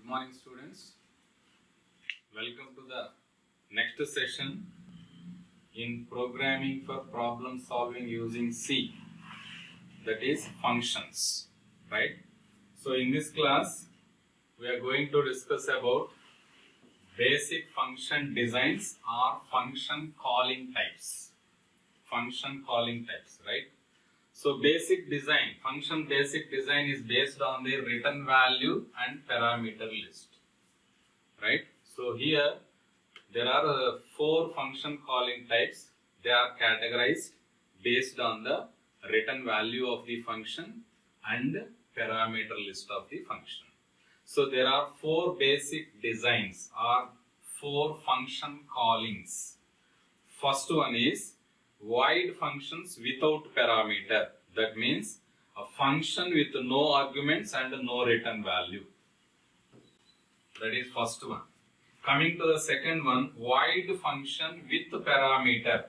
morning, students. Welcome to the next session in programming for problem solving using C, that is functions, right? So in this class we are going to discuss about basic function designs or function calling types. Function calling types, right? So basic design, function basic design is based on the return value and parameter list, right? So here there are 4 function calling types. They are categorized based on the return value of the function and parameter list of the function. So there are 4 basic designs or 4 function callings. First one is void functions without parameter. That means a function with no arguments and no return value. That is first one. Coming to the second one, void function with parameter.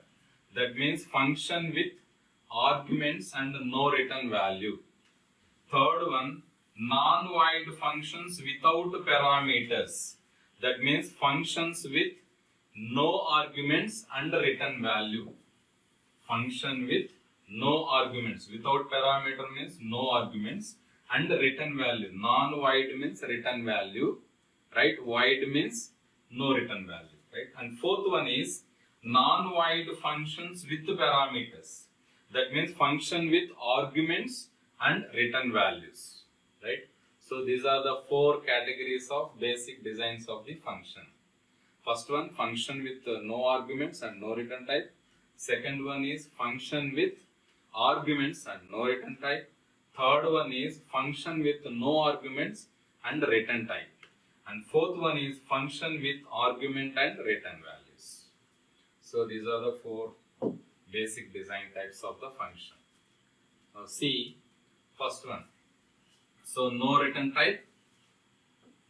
That means function with arguments and no return value. Third one, non-void functions without parameters. That means functions with no arguments and return value. Function with no arguments. Without parameter means no arguments and return value. Non-void means return value, right? Void means no return value, right? And fourth one is non-void functions with parameters. That means function with arguments and return values, right? So these are the 4 categories of basic designs of the function. First one, function with no arguments and no return type. Second one is function with arguments and no return type. Third one is function with no arguments and return type. And fourth one is function with argument and return values. So these are the 4 basic design types of the function. Now see first one. So no return type,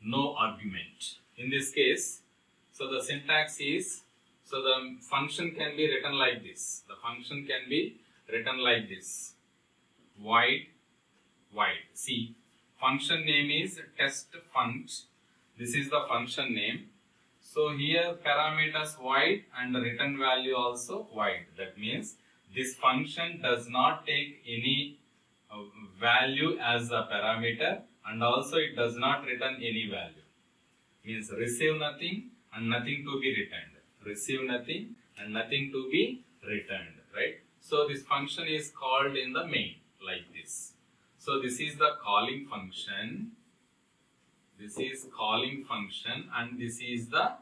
no argument. In this case, so the syntax is, so the function can be written like this. The function can be written like this. Void. See, function name is test funct. This is the function name. So here parameters void and return value also void. That means this function does not take any value as a parameter and also it does not return any value. Means receive nothing and nothing to be returned. Receive nothing and nothing to be returned, right? So this function is called in the main like this. So this is the calling function. This is calling function and this is the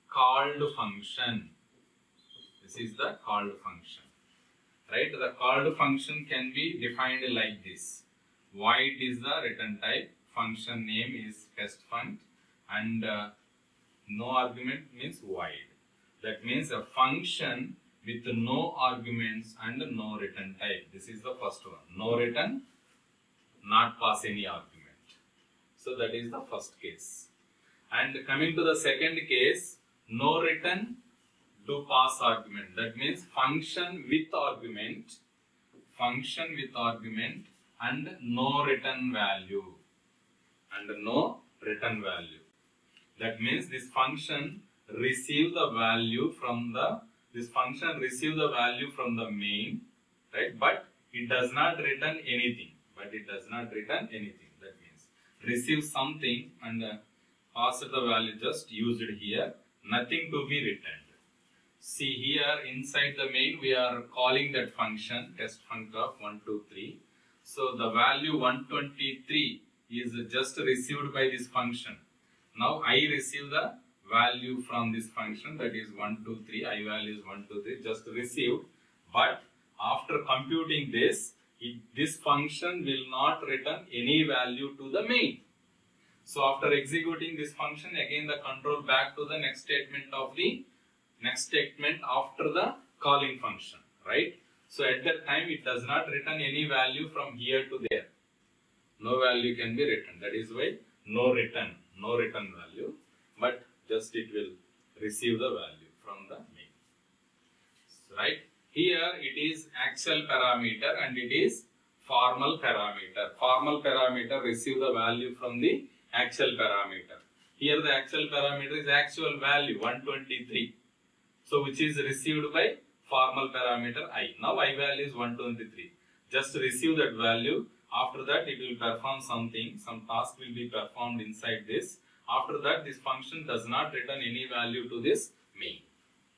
called function. This is the called function, right? The called function can be defined like this. Void is the return type. Function name is test funct and no argument means void. That means a function with no arguments and no return type. This is the first one. No return, not pass any argument. So that is the first case. And coming to the second case, no return to pass argument. That means function with argument and no return value. That means this function receive the value from the main, right? But it does not return anything. That means receive something and pass the value just used here. Nothing to be returned. See here inside the main we are calling that function test funct of 1, 2, 3. So the value 123 is just received by this function. Now I receive the value from this function, that is 1, 2, 3. I value is 1, 2, 3 just received. But after computing this, this function will not return any value to the main. So after executing this function, again the control back to the next statement after the calling function, right? So at that time it does not return any value from here to there. No value can be written. That is why no return value, but just it will receive the value from the main, right? Here it is actual parameter and it is formal parameter. Formal parameter receive the value from the actual parameter. Here the actual parameter is actual value 123. So which is received by formal parameter I. Now I value is 123. Just receive that value. After that it will perform something. Some task will be performed inside this. After that this function does not return any value to this main.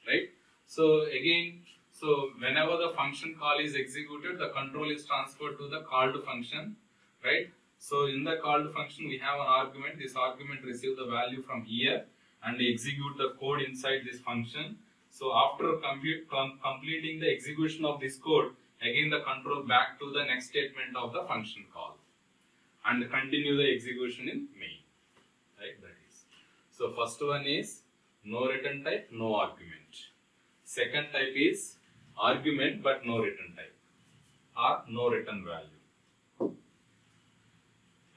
Right? So again, so whenever the function call is executed, the control is transferred to the called function. Right? So in the called function we have an argument. This argument receives the value from here and execute the code inside this function. So after completing the execution of this code, again the control back to the next statement of the function call and continue the execution in main. Right? That is. So first one is no return type, no argument. Second type is argument but no return type or no return value.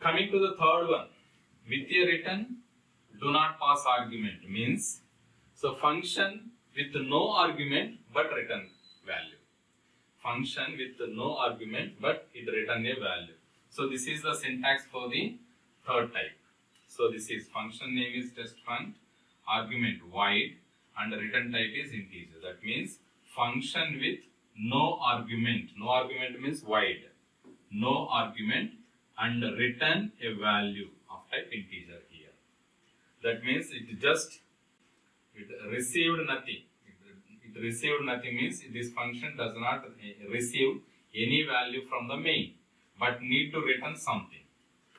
Coming to the third one, with a return, do not pass argument means, so function with no argument but return value. Function with no argument but it return a value. So this is the syntax for the third type. So this is function name is test fun, argument void and return type is integer. That means function with no argument. No argument means void. No argument and return a value of type integer here. That means it received nothing. It received nothing means this function does not receive any value from the main but need to return something.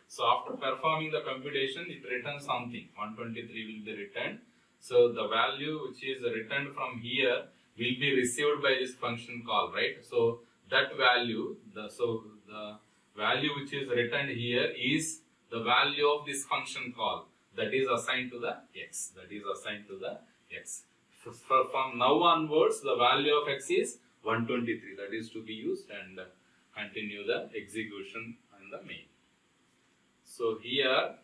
So after performing the computation it returns something. 123 will be returned. So the value which is returned from here will be received by this function call, right? So that value, the value which is returned here is the value of this function call that is assigned to the x. That is assigned to the x. From now onwards, the value of x is 123. That is to be used and continue the execution in the main. So here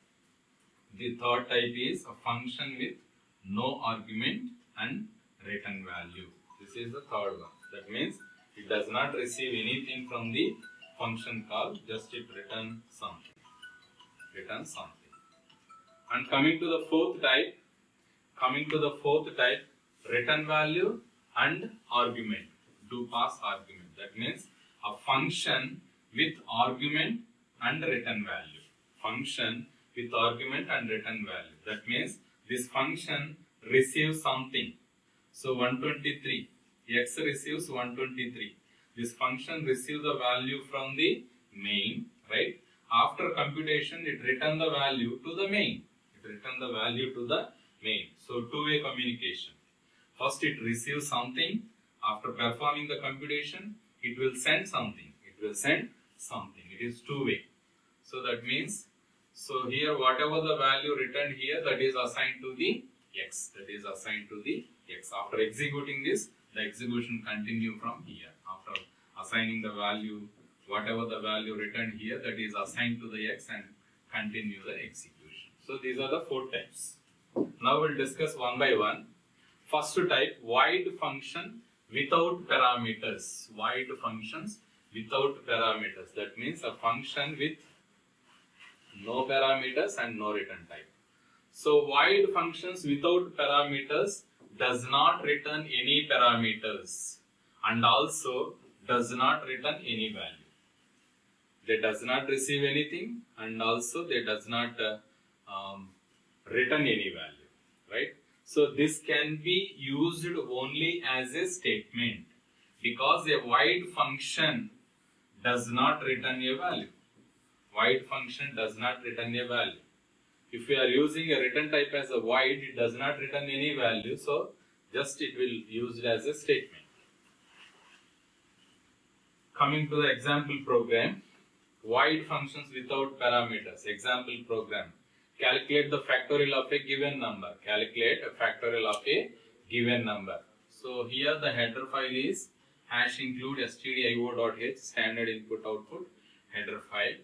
the third type is a function with no argument and return value. This is the third one. That means it does not receive anything from the function call, just it returns something. And coming to the fourth type, return value and argument. Do pass argument. That means a function with argument and return value. Function with argument and return value. That means this function receives something. So 123. X receives 123. This function receives the value from the main, right? After computation, it returns the value to the main. So two-way communication. First, it receives something. After performing the computation, it will send something. It is two-way. So that means, so here whatever the value returned here, that is assigned to the x. After executing this, the execution continue from here. After assigning the value, whatever the value returned here, that is assigned to the x and continue the execution. So these are the four types. Now we'll discuss one by one. First type, void function without parameters. Void functions without parameters. That means a function with no parameters and no return type. So void functions without parameters does not return any parameters and also does not return any value. They does not receive anything and also they does not return any value, right? So this can be used only as a statement because a void function does not return a value. Void function does not return a value. If we are using a return type as a void, it does not return any value, so just it will used as a statement. Coming to the example program, void functions without parameters. Example program. Calculate the factorial of a given number. So here the header file is #include stdio.h, standard input output header file.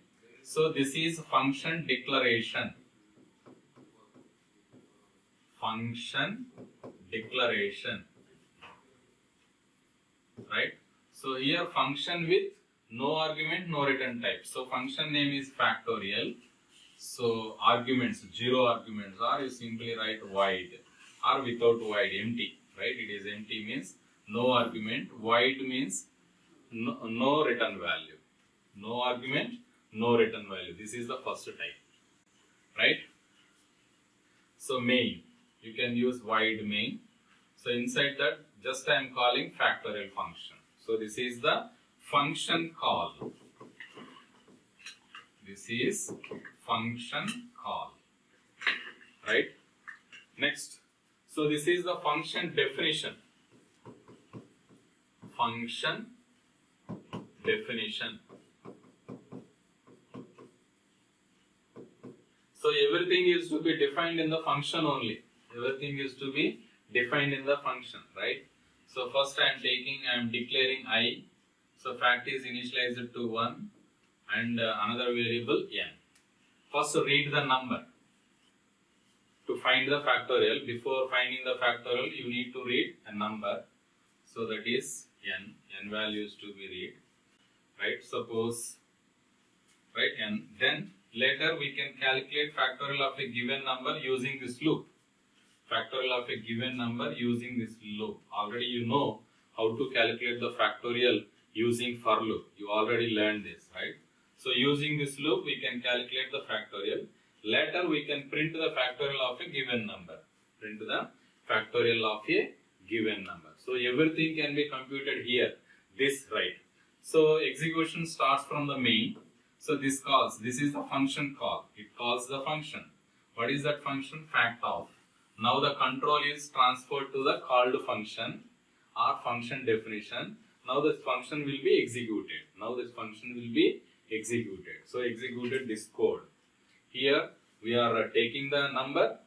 So this is function declaration. Right? So here function with no argument, no return type. So function name is factorial. So arguments, 0 arguments, or you simply write void or without void, empty, right? It is empty means no argument, void means no return value. No argument, no return value. This is the first type, right? So main, you can use void main. So inside that, just I am calling factorial function. So this is the function call. This is function call, right? Next, so this is the function definition. Function definition. So everything is to be defined in the function only. Everything is to be defined in the function, right? So first I am declaring I. So fact is initialized to 1 and another variable n. First read the number. To find the factorial, before finding the factorial, you need to read a number. So that is n. N value is to be read, right? Suppose, right, n. Then later we can calculate factorial of a given number using this loop. Factorial of a given number using this loop. Already you know how to calculate the factorial using for loop. You already learned this, right? So using this loop we can calculate the factorial. Later we can print the factorial of a given number. Print the factorial of a given number. So everything can be computed here. This, right? So execution starts from the main. So this is the function call. It calls the function. What is that function? Fact of. Now the control is transferred to the called function or function definition. Now this function will be executed. So executed this code. Here we are taking the number,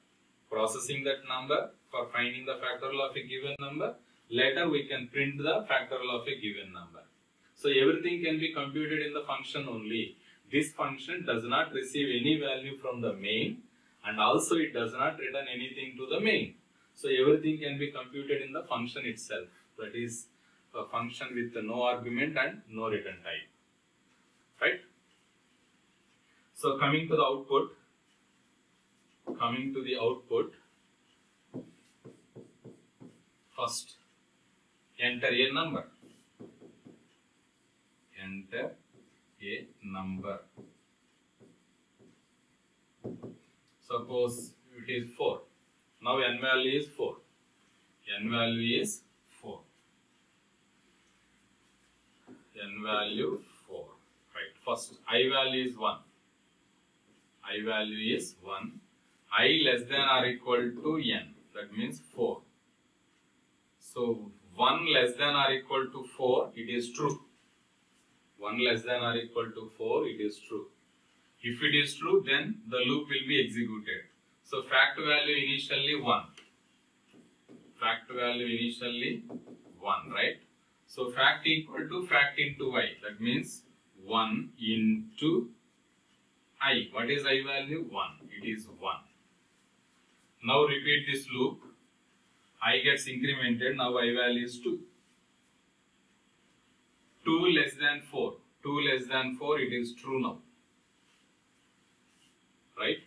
processing that number for finding the factorial of a given number. Later we can print the factorial of a given number. So everything can be computed in the function only. This function does not receive any value from the main, and also it does not return anything to the main. So everything can be computed in the function itself. That is a function with no argument and no return type. Right? So coming to the output. First, enter a number. Enter a number. Suppose it is 4. Now n value is 4. N value is 4. N value 4. Right. First, I value is 1. I value is 1. I less than or equal to n. That means 4. So 1 less than or equal to 4, it is true. 1 less than or equal to 4, it is true. If it is true, then the loop will be executed. So fact value initially 1. Fact value initially 1, right? So fact equal to fact into I. That means 1 into I. What is I value? 1. It is 1. Now repeat this loop. I gets incremented. Now I value is 2. 2 less than 4. 2 less than 4, it is true now. Right?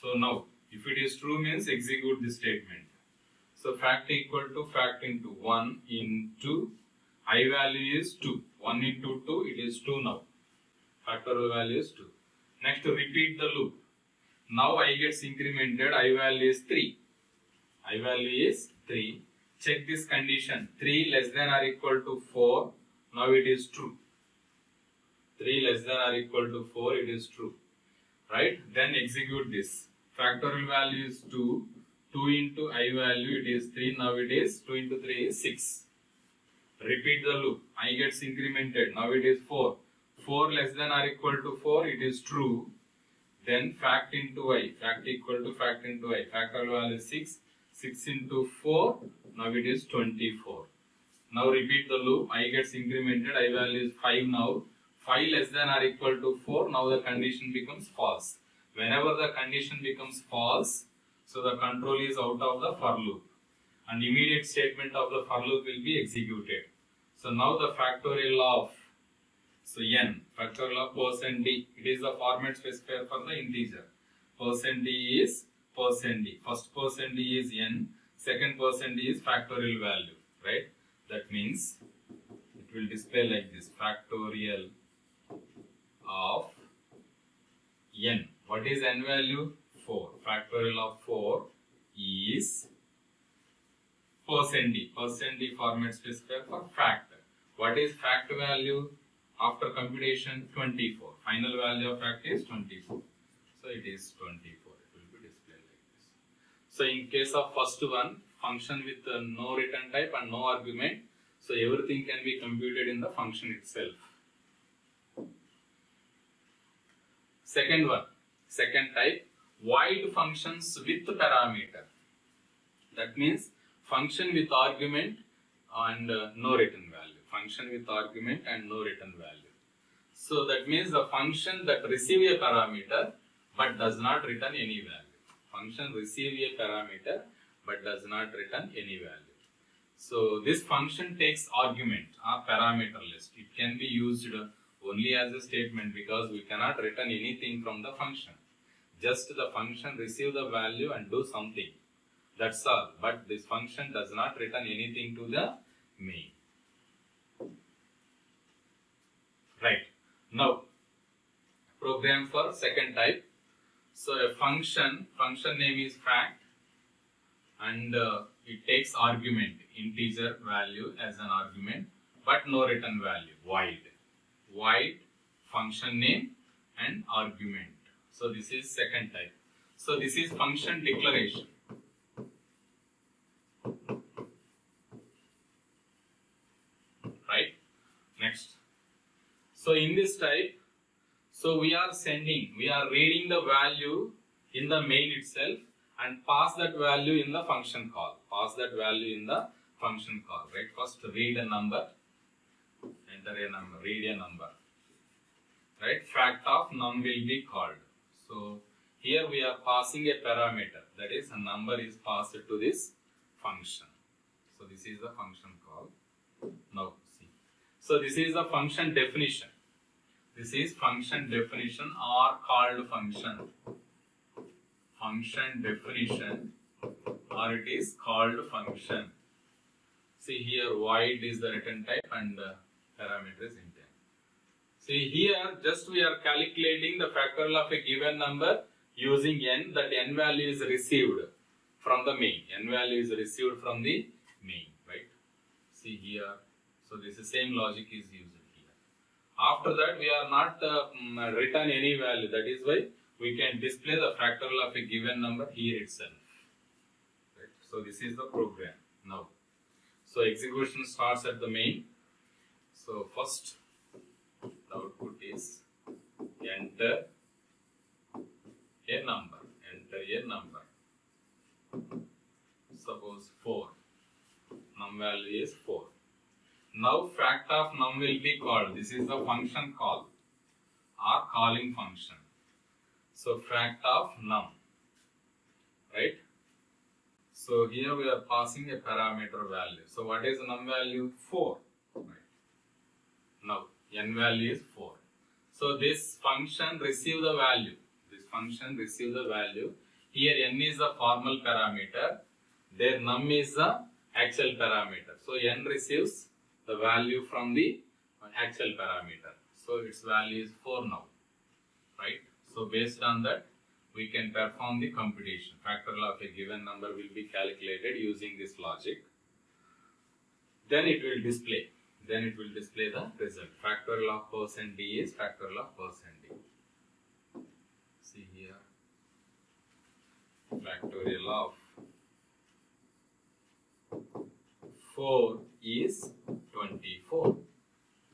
So now, if it is true means execute this statement. So fact equal to fact into 1 into I value is 2. 1 into 2, it is 2 now. Factorial value is 2. Next, repeat the loop. Now I gets incremented. I value is 3. I value is 3. Check this condition. 3 less than or equal to 4. Now it is true. 3 less than or equal to 4. It is true. Right? Then execute this. Factorial value is 2. 2 into I value, it is 3. Now it is 2 into 3 is 6. Repeat the loop. I gets incremented. Now it is 4. 4 less than or equal to 4. It is true. Then fact into I. Fact equal to fact into I. Factorial value is 6. 6 into 4. Now it is 24. Now repeat the loop. I gets incremented. I value is 5 now. 5 less than or equal to 4. Now the condition becomes false. Whenever the condition becomes false, so the control is out of the for loop. And immediate statement of the for loop will be executed. So now the factorial of, so n, factorial of %d, it is the format specifier for the integer. Percent D is percent D. First percent D is n, second percent D is factorial value, right? That means it will display like this, factorial of n. What is n value? 4. Factorial of 4 is percent D. Percent D format specifier for fact. What is fact value after computation? 24. Final value of fact is 24. So it is 24. It will be displayed like this. So in case of first one, function with no return type and no argument, so everything can be computed in the function itself. Second one, second type, void functions with parameter. That means function with argument and no return value. Function with argument and no return value. So that means the function that receive a parameter but does not return any value. Function receive a parameter but does not return any value. So this function takes argument or parameter list. It can be used only as a statement because we cannot return anything from the function. Just the function receive the value and do something. That's all. But this function does not return anything to the main. Right. Now, program for second type. So a function name is fact, and it takes argument, integer value as an argument, but no return value, void. Void, function name and argument. So this is second type. So this is function declaration. Right? Next. So in this type, so we are reading the value in the main itself and pass that value in the function call. Pass that value in the function call, right? First read a number, enter a number, read a number, right? Fact of num will be called. So here we are passing a parameter, that is a number is passed to this function. So this is the function call. Now see. So this is the function definition. This is function definition or called function. Function definition or it is called function. See here void is the return type and parameter is intent. See here just we are calculating the factorial of a given number using n, that n value is received from the main. N value is received from the main, right? See here. So this is same logic is used. After that, we are not return any value. That is why we can display the factorial of a given number here itself. Right? So this is the program now. So execution starts at the main. So first, the output is enter a number. Enter a number. Suppose 4. Num value is 4. Now fact of num will be called. This is the function call or calling function. So fact of num, right? So here we are passing a parameter value. So what is num value? 4. Right. Now n value is 4. So this function receive the value. This function receive the value. Here n is the formal parameter. There num is the actual parameter. So n receives the value from the actual parameter. So its value is 4 now, right? So based on that, we can perform the computation. Factorial of a given number will be calculated using this logic. Then it will display. Then it will display the result. Factorial of percent d is factorial of percent d. See here. Factorial of 4 is 24.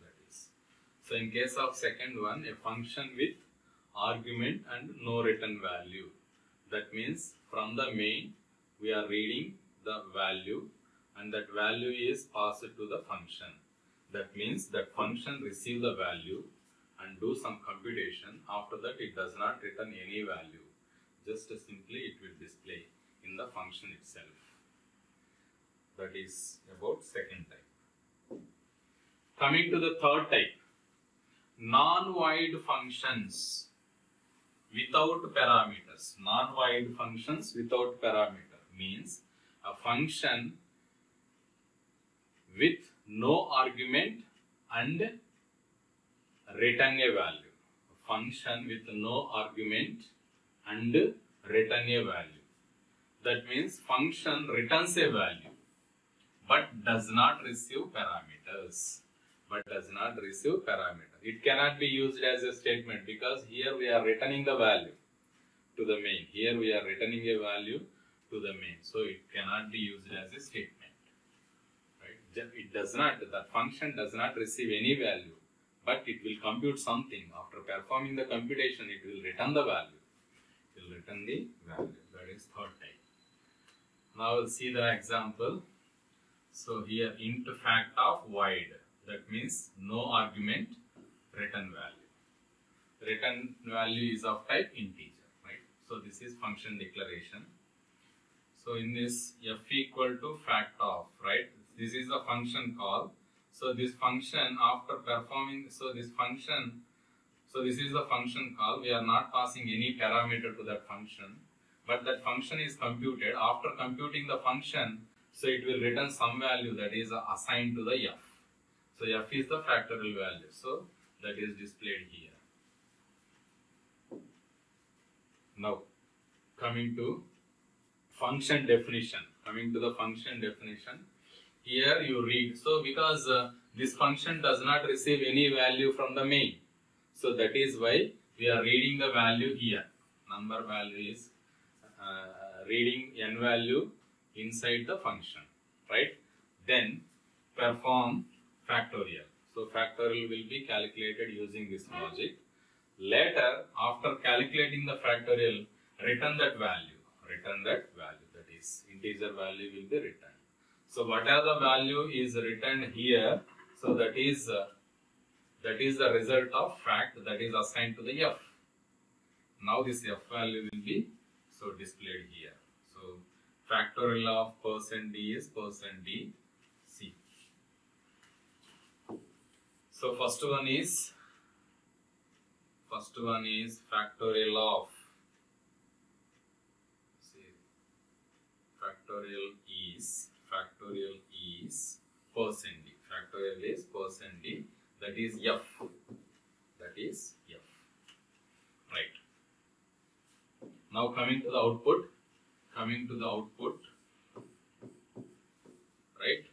That is. So in case of second one, a function with argument and no return value. That means from the main we are reading the value and that value is passed to the function. That means that function receive the value and do some computation. After that it does not return any value. Just simply it will display in the function itself. That is about second type. Coming to the third type, non-void functions. without parameters. Non-void functions without parameter means a function with no argument and return a value. A function with no argument and return a value. That means function returns a value but does not receive parameters. It cannot be used as a statement because here we are returning the value to the main. Here we are returning a value to the main. So it cannot be used as a statement. Right? It does not, that function does not receive any value, but it will compute something. After performing the computation, it will return the value. That is third type. Now we'll see the example. So here int fact of void. That means no argument, return value. Return value is of type integer, right? So this is function declaration. So in this f equal to fact of, right? This is a function call. So this function after performing, this is the function call. We are not passing any parameter to that function, but that function is computed. After computing the function, so it will return some value that is assigned to the f. So f is the factorial value. So that is displayed here. Now coming to function definition. Here you read. So because this function does not receive any value from the main. So that is why we are reading the value here. Number value is reading n value inside the function, right? Then perform factorial. So factorial will be calculated using this logic. Later, after calculating the factorial, return that value. That is integer value will be returned. So whatever the value is returned here, so that is the result of fact that is assigned to the f. Now this f value will be so displayed here. So factorial of %d is %d c. So first one is factorial of, factorial is %d. Factorial is %d, that is f. Right. Now coming to the output. Right.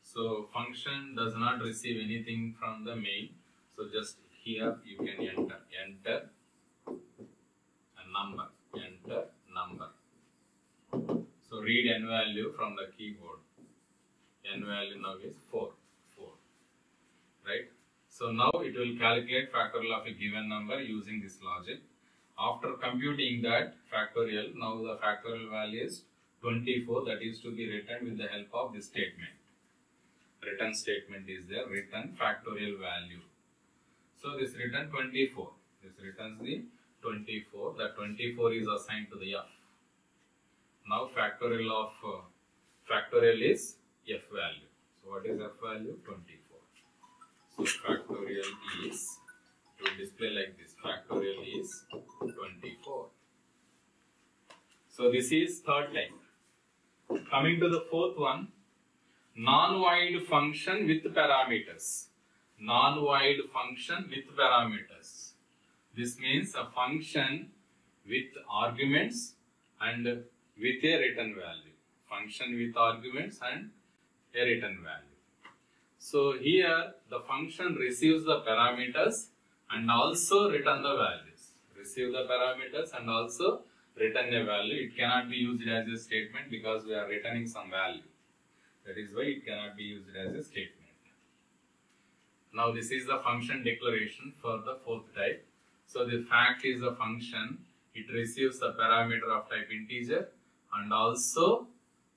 So function does not receive anything from the main. So just here you can enter a number. So read n value from the keyboard. N value now is 4. Right. So now it will calculate factorial of a given number using this logic. After computing that factorial, now the factorial value is 24, that is to be written with the help of this statement. Return statement is there, return factorial value. So this return 24. This returns the 24. The 24 is assigned to the f. Now factorial of factorial is f value. So what is f value? 24. So factorial is, to display like this, factorial is 24. So this is third type. Coming to the fourth one, non-void function with parameters. This means a function with arguments and with a return value. So here the function receives the parameters and also return the values. Return a value. It cannot be used as a statement because we are returning some value. That is why it cannot be used as a statement. Now this is the function declaration for the fourth type. So the fact is a function. It receives the parameter of type integer and also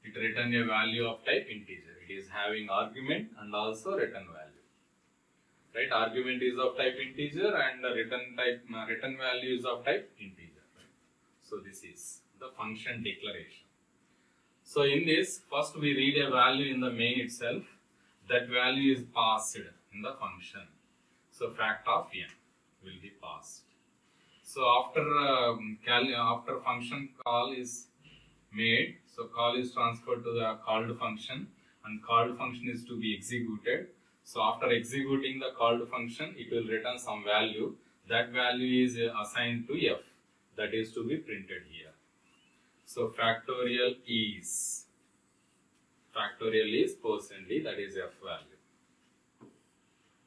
it returns a value of type integer. It is having argument and also return value. Right? Argument is of type integer and the return value is of type integer. So this is the function declaration. So in this, first we read a value in the main itself. That value is passed in the function. So fact of n will be passed. So after function call is made, so call is transferred to the called function, and called function is to be executed. So after executing the called function, it will return some value. That value is assigned to f, that is to be printed here. So factorial is percently, that is f value,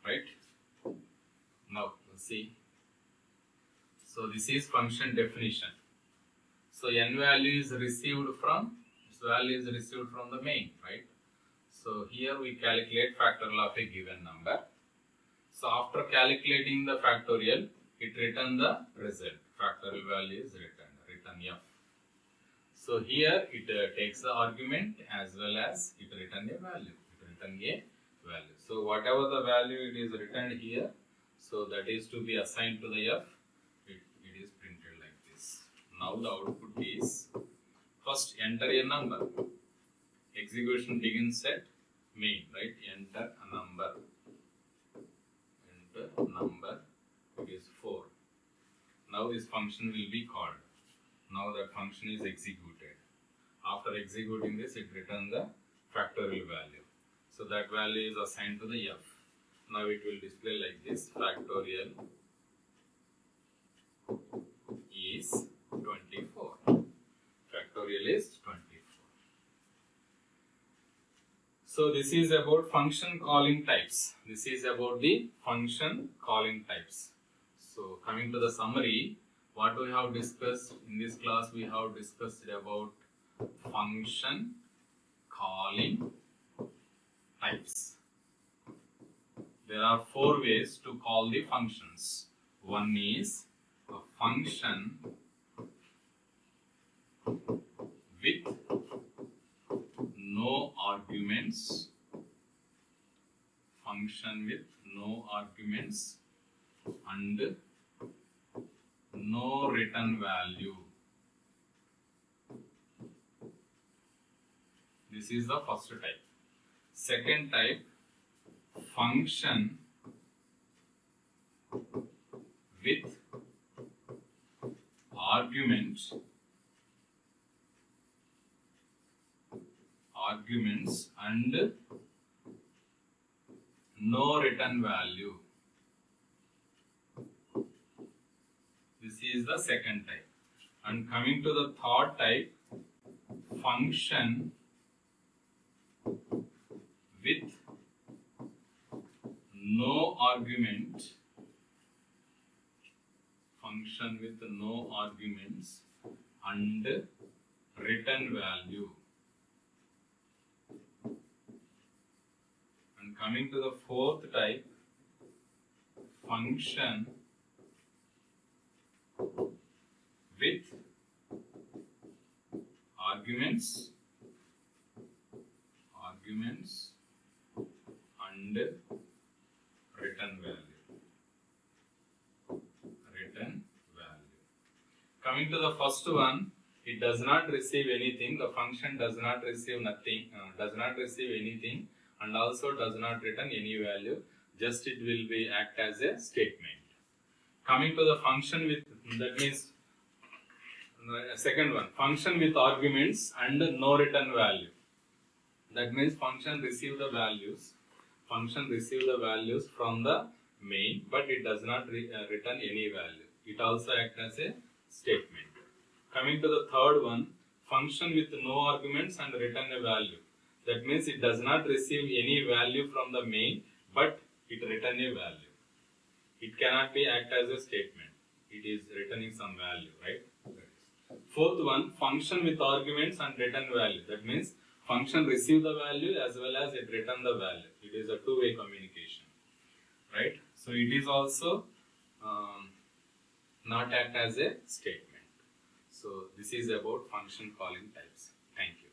right? Now let's see. So this is function definition. So n value is received from the main, right? So here we calculate factorial of a given number. So after calculating the factorial, it returns the result. Factorial value is return f. So here it takes the argument as well as it returns a value. So whatever the value it is returned here, so that is to be assigned to the f. It is printed like this. Now the output is, first enter a number. Execution begins at main, right? Enter a number. It is 4. Now this function will be called. Now that function is executed. After executing this, it returns the factorial value. So that value is assigned to the f. Now it will display like this. Factorial is 24. Factorial is 24. So this is about function calling types. So coming to the summary, what we have discussed in this class, we have discussed about function calling types. There are 4 ways to call the functions. One is a function with no arguments, and no return value. This is the first type. Second type, function with arguments and no return value. This is the second type. And coming to the third type, function with no arguments and return value. And coming to the fourth type, function with arguments and return value. Coming to the first one, it does not receive anything. The function does not receive anything, and also does not return any value. Just it will be act as a statement. Coming to the function with, that means second one, function with arguments and no return value. That means function receive the values from the main, but it does not return any value. It also acts as a statement. Coming to the third one, function with no arguments and return a value. That means it does not receive any value from the main, but it return a value. It cannot be act as a statement. It is returning some value, right? Fourth one, function with arguments and return value. That means function receive the value as well as it return the value. It is a two-way communication, right? So it is also not act as a statement. So this is about function calling types. Thank you.